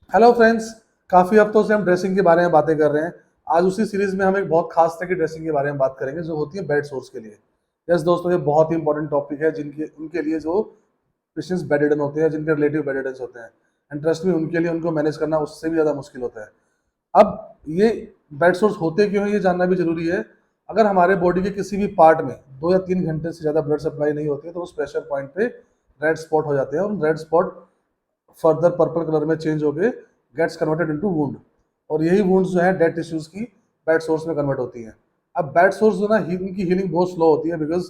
Hello friends. काफ़ी हफ्तों से हम ड्रेसिंग के बारे में बातें कर रहे हैं। आज उसी सीरीज में हम एक बहुत खास तरह की ड्रेसिंग के बारे में बात करेंगे जो होती है बेड सोर्स के लिए। यस दोस्तों, ये बहुत ही इंपॉर्टेंट टॉपिक है जिनके उनके लिए जो पेशेंट्स बेड रिडन होते हैं, जिनके रिलेटिव बेड रिडन होते हैं। एंड ट्रस्ट में उनके लिए उनको मैनेज करना उससे भी ज़्यादा मुश्किल होता है। अब ये बेड सोर्स होते क्यों हैं ये जानना भी जरूरी है। अगर हमारे बॉडी के किसी भी पार्ट में 2 या 3 घंटे से ज़्यादा ब्लड सप्लाई नहीं होती है तो उस प्रेशर पॉइंट पे रेड स्पॉट हो जाते हैं, और red spot further purple colour में चेंज होके गेट्स कन्वर्टेड इनटू वुंड। और यही वुंड्स जो है डेड टिश्यूज की बैड सोर्स में कन्वर्ट होती हैं। अब बैड सोर्स जो ना इनकी हीलिंग बहुत स्लो होती है, बिकॉज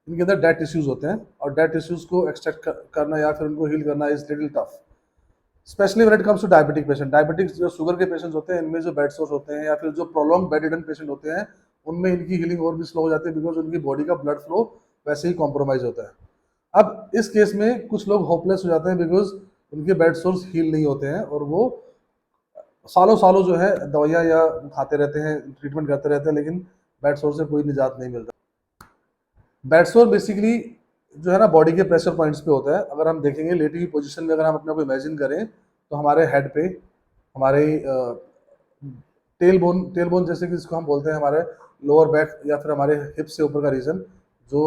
इनके अंदर डेड टिश्यूज होते हैं, और डेड टिश्यूज को एक्सट्रैक्ट करना या फिर उनको हील करना is little tough, especially when it comes to diabetic patient. Diabetics जो शुगर के पेशेंट्स होते हैं, इनमें जो बेड सोर्स होते हैं या फिर जो प्रोलॉन्ग बेड रिडन पेशेंट होते हैं, उनमें इनकी हीलिंग और भी स्लो हो जाती है, बिकॉज उनकी बॉडी का ब्लड फ्लो वैसे ही कॉम्प्रोमाइज होता है। अब इस केस में कुछ लोग होपलेस हो जाते हैं, बिकॉज उनके बेड सोर्स हील नहीं होते हैं, और वो सालों सालों जो है दवाइयाँ या खाते रहते हैं, ट्रीटमेंट करते रहते हैं, लेकिन बेड सोर से कोई निजात नहीं मिलता। बेड सोर बेसिकली जो है ना बॉडी के प्रेशर पॉइंट्स पे होता है। अगर हम देखेंगे लेटी हुई पोजीशन में, अगर हम अपने को इमेजिन करें तो हमारे हेड पे, हमारे टेल बोन जैसे कि इसको हम बोलते हैं, हमारे लोअर बैक या फिर हमारे हिप से ऊपर का रीजन जो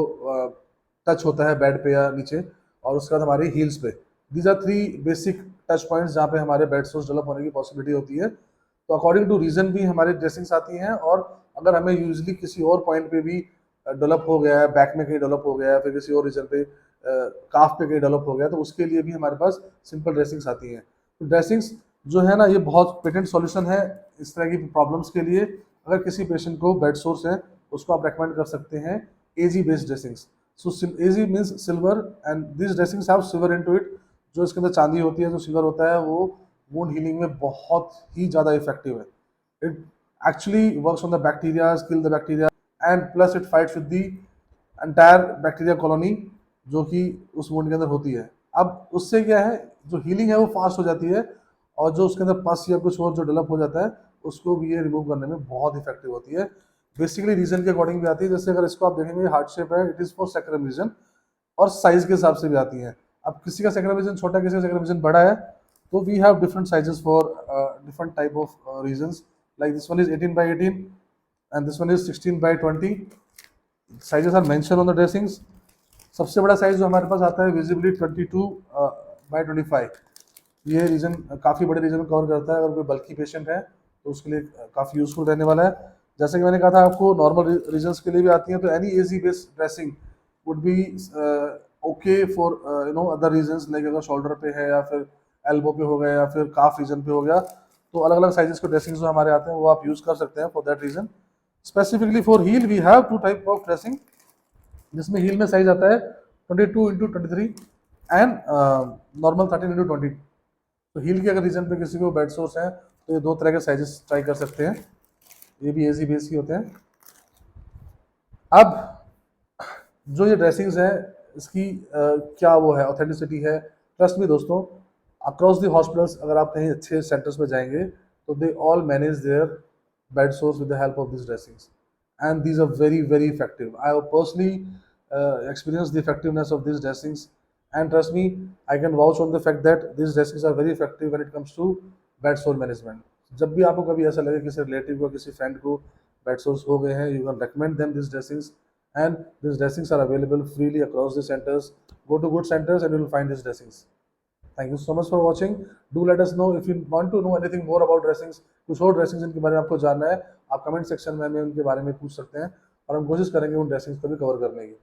टच होता है बेड पे या नीचे, और उसके बाद हमारी हील्स पे। These are three basic touch points जहाँ पे हमारे बेड सोर्स डेवलप होने की पॉसिबिलिटी होती है। तो अकॉर्डिंग टू रीजन भी हमारी ड्रेसिंग्स आती हैं, और अगर हमें यूजली किसी और पॉइंट पे भी डेवलप हो गया है, बैक में कहीं डेवलप हो गया है, फिर किसी और रीजन पे काफ पे कहीं डेवलप हो गया, तो उसके लिए भी हमारे पास सिंपल ड्रेसिंग्स आती हैं। तो ड्रेसिंग्स जो है ना ये बहुत पेटेंट सॉल्यूशन है इस तरह की प्रॉब्लम्स के लिए। अगर किसी पेशेंट को बेड सोर्स है, उसको आप रेकमेंड कर सकते हैं AG based dressings. So AG means silver, and this dressings have silver into it. जो इसके अंदर चांदी होती है, जो सिल्वर होता है, वो वुंड हीलिंग में बहुत ही ज़्यादा इफेक्टिव है। It actually works on the bacteria, kill the bacteria, and plus it fights with the entire bacteria colony जो कि उस वुंड के अंदर होती है। अब उससे क्या है, जो हीलिंग है वो फास्ट हो जाती है, और जो उसके अंदर पस या कुछ और जो डेवलप हो जाता है उसको भी ये रिमूव करने में बहुत इफेक्टिव होती है। बेसिकली रीजन के अकॉर्डिंग भी आती है। जैसे अगर इसको आप देखेंगे हार्ट शेप है, it is for sacrum region, और साइज के हिसाब से भी आती हैं। अब किसी का सैक्रम रीजन छोटा, किसी का सैक्रम रीजन बड़ा है, तो we have different sizes for different type of regions. Like this one is 18 by 18 and this one is 16 by 20। Sizes are mention on the dressings. सबसे बड़ा साइज जो हमारे पास आता है विजिबली 22 by 25। ये रीजन काफ़ी बड़े रीजन कवर करता है। अगर कोई बल्कि पेशेंट है तो उसके लिए काफ़ी यूजफुल रहने वाला है। जैसे कि मैंने कहा था आपको, नॉर्मल रीजन्स के लिए भी आती हैं, तो any AG based dressing would be okay for other regions. Like अगर शोल्डर पे है या फिर एल्बो पे हो गया या फिर काफ रीजन पे हो गया, तो अलग अलग साइजेस के ड्रेसिंग जो हमारे आते हैं वो आप यूज़ कर सकते हैं for that region. Specifically for heel we have two type of dressing, जिसमें हील में साइज आता है 22 into 23 एंड नॉर्मल 13 into 20। तो हील के अगर रीजन पे किसी को बेड सोर्स है तो ये दो तरह के साइजेस ट्राई कर सकते हैं। ये भी एजी बेस ही होते हैं। अब जो ये ड्रेसिंग्स है इसकी क्या वो है, ऑथेंटिसिटी है। ट्रस्ट मी दोस्तों, अक्रॉस द हॉस्पिटल्स अगर आप कहीं अच्छे सेंटर्स में जाएंगे तो they all manage there bed source with the help of this dressings, and these are very effective. I have personally experienced the effectiveness of these dressings, and trust me, I can vouch on the fact that these dressings are very effective when it comes to bed sore management. जब भी आपको कभी ऐसा लगे किसी relative को, किसी friend को बेड सोर्स हो गए हैं, you can recommend them these dressings, and these dressings are available freely across the centers. Go to good centers and you will find these dressings. Thank you so much for watching. Do let us know if you want to know anything more about dressings. कुछ और dressings इनके बारे में आपको जानना है, आप comment section में हमें उनके बारे में पूछ सकते हैं, और हम कोशिश करेंगे उन ड्रेसिंग्स को भी कवर करने की।